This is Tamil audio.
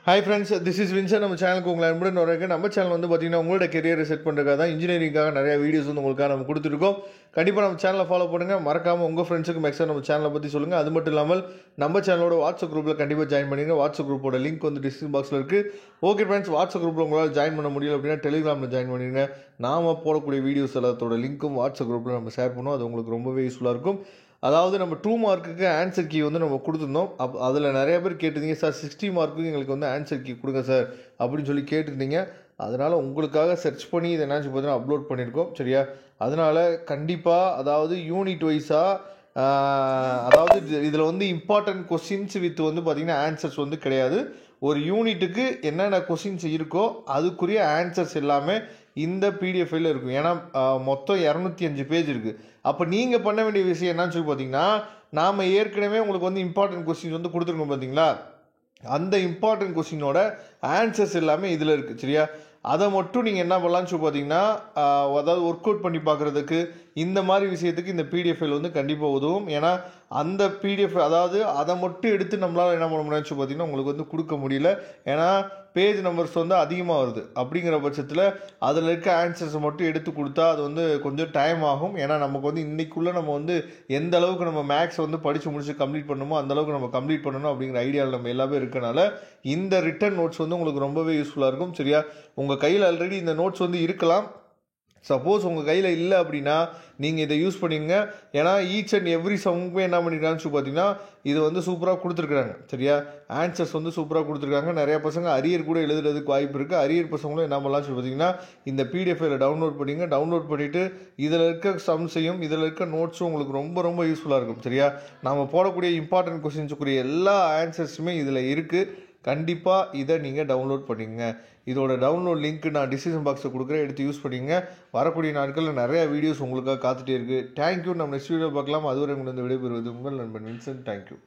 Hi friends, this is Vincent. நம்ம சேனலுக்கு உங்களை அன்புடன் வரவேற்கிறேன். நம்ம சேனல் வந்து பார்த்தீங்கன்னா உங்களோட கெரியரை செட் பண்ணுறதுக்காக தான் இன்ஜினியரிங்காக நிறைய வீடியோஸ் வந்து உங்களுக்காக நம்ம கொடுத்துருக்கோம். கண்டிப்பாக நம்ம சேனலை ஃபாலோ பண்ணுங்கள். மறக்காமல் உங்கள் ஃப்ரெண்ட்ஸுக்கு மேக்ஸிமம் நம்ம சேனலை பற்றி சொல்லுங்கள். அது மட்டும் இல்லாமல் நம்ம சேனலோட வாட்ஸ்அப் குரூப்பில் கண்டிப்பாக ஜாயின் பண்ணிடுங்க. வாட்ஸ்அப் குரூப்போட லிங்க் வந்து டிஸ்கிரிப்ஷன் பாக்ஸில் இருக்குது. ஓகே ஃப்ரெண்ட்ஸ், வாட்ஸ்அப் குரூப்பில் உங்களால் ஜாயின் பண்ண முடியல அப்படின்னா டெலிகிராமில் ஜாயின் பண்ணிடுங்க. நாம் போடக்கூடிய வீடியோஸ் எல்லாத்தோட லிங்க்கும் வாட்ஸ்அப் குரூப்பில் நம்ம ஷேர் பண்ணுவோம். அது உங்களுக்கு ரொம்பவே யூஸ்ஃபுல்லாக இருக்கும். அதாவது நம்ம 2 மார்க்குக்கு ஆன்சர் கீ வந்து நம்ம கொடுத்துருந்தோம். அதில் நிறைய பேர் கேட்டிருந்தீங்க, சார் 60 மார்க்குக்கு எங்களுக்கு வந்து ஆன்சர் கீ கொடுங்க சார் அப்படின்னு சொல்லி கேட்டிருந்தீங்க. அதனால் உங்களுக்காக சர்ச் பண்ணி இதை என்னாச்சு பார்த்தீங்கன்னா அப்லோட் பண்ணியிருக்கோம். சரியா? அதனால் கண்டிப்பாக அதாவது யூனிட் வைஸாக அதாவது இதில் வந்து இம்பார்ட்டன்ட் கொஸ்டின்ஸ் வித் வந்து பார்த்திங்கன்னா ஆன்சர்ஸ் வந்து கிடையாது. ஒரு யூனிட்டுக்கு என்னென்ன கொஸ்டின்ஸ் இருக்கோ அதுக்குரிய ஆன்சர்ஸ் எல்லாமே இந்த பிடிஎஃப் ஃபைலில் இருக்கும். ஏன்னா மொத்தம் 205 பேஜ் இருக்குது. அப்போ நீங்கள் பண்ண வேண்டிய விஷயம் என்னன்னு சொல்லி பார்த்தீங்கன்னா, நாம் ஏற்கனவே உங்களுக்கு வந்து இம்பார்ட்டன்ட் கொஸ்டின்ஸ் வந்து கொடுத்துருக்கோம் பார்த்தீங்களா, அந்த இம்பார்ட்டன்ட் கொஸ்டினோட ஆன்சர்ஸ் எல்லாமே இதில் இருக்குது. சரியா? அதை மட்டும் நீங்கள் என்ன பண்ணலான்னு சொல்லி பார்த்தீங்கன்னா, அதாவது ஒர்க் அவுட் பண்ணி பார்க்குறதுக்கு இந்த மாதிரி விஷயத்துக்கு இந்த பிடிஎஃப் ஃபைல் வந்து கண்டிப்பாக உதவும். ஏன்னா அந்த பிடிஎஃப் அதாவது அதை மட்டும் எடுத்து நம்மளால் என்ன பண்ண முடியும்னு சொல்லி பார்த்தீங்கன்னா உங்களுக்கு வந்து கொடுக்க முடியல. ஏன்னா பேஜ் நம்பர்ஸ் வந்து அதிகமாக வருது. அப்படிங்கிற பட்சத்தில் அதில் இருக்க ஆன்சர்ஸை மட்டும் எடுத்து கொடுத்தா அது வந்து கொஞ்சம் டைம் ஆகும். ஏன்னா நமக்கு வந்து இன்றைக்குள்ளே நம்ம வந்து எந்த அளவுக்கு நம்ம மேக்ஸ் வந்து படித்து முடிச்சு கம்ப்ளீட் பண்ணணுமோ அந்த அளவுக்கு நம்ம கம்ப்ளீட் பண்ணணும் அப்படிங்கிற ஐடியாவில் நம்ம எல்லாமே இருக்கனால இந்த ரிட்டன் நோட்ஸ் வந்து உங்களுக்கு ரொம்பவே யூஸ்ஃபுல்லாக இருக்கும். சரியா? உங்கள் கையில் ஆல்ரெடி இந்த நோட்ஸ் வந்து இருக்கலாம். சப்போஸ் உங்கள் கையில் இல்லை அப்படின்னா நீங்கள் இதை யூஸ் பண்ணிங்க. ஏன்னா ஈச் அண்ட் எவ்ரி சம்முக்குமே என்ன பண்ணியிருக்காங்கன்னு சொல்லி பார்த்தீங்கன்னா இது வந்து சூப்பராக கொடுத்துருக்குறாங்க. சரியா? ஆன்சர்ஸ் வந்து சூப்பராக கொடுத்துருக்காங்க. நிறையா பசங்க அரியர் கூட எழுதுறதுக்கு வாய்ப்பு இருக்குது. அரியர் பசங்களும் என்ன பண்ணலாம்னு சொல்லி பார்த்தீங்கன்னா இந்த பிடிஎஃப்ல டவுன்லோட் பண்ணிங்க. டவுன்லோட் பண்ணிவிட்டு இதில் இருக்க சம்ஸையும் இதில் இருக்க நோட்ஸும் உங்களுக்கு ரொம்ப ரொம்ப யூஸ்ஃபுல்லாக இருக்கும். சரியா? நம்ம போடக்கூடிய இம்பார்ட்டன்ட் கொஸ்டின்ஸுக்குரிய எல்லா ஆன்சர்ஸுமே இதில் இருக்குது. கண்டிப்பாக இதை நீங்கள் டவுன்லோட் பண்ணிங்க. இதோட டவுன்லோட் லிங்க் நான் டிஸ்கிரிப்ஷன் பாக்ஸில் கொடுக்குறேன், எடுத்து யூஸ் பண்ணிங்க. வரக்கூடிய நாட்களில் நிறையா வீடியோஸ் உங்களுக்காக காத்துட்டே இருக்குது. தேங்க்யூ. நம்ம நெக்ஸ்ட் வீடியோ பார்க்கலாம். அதுவரை உங்களுக்கு விடைபெறுவது உங்கள் நண்பன் வின்சென்ட். தேங்க்யூ.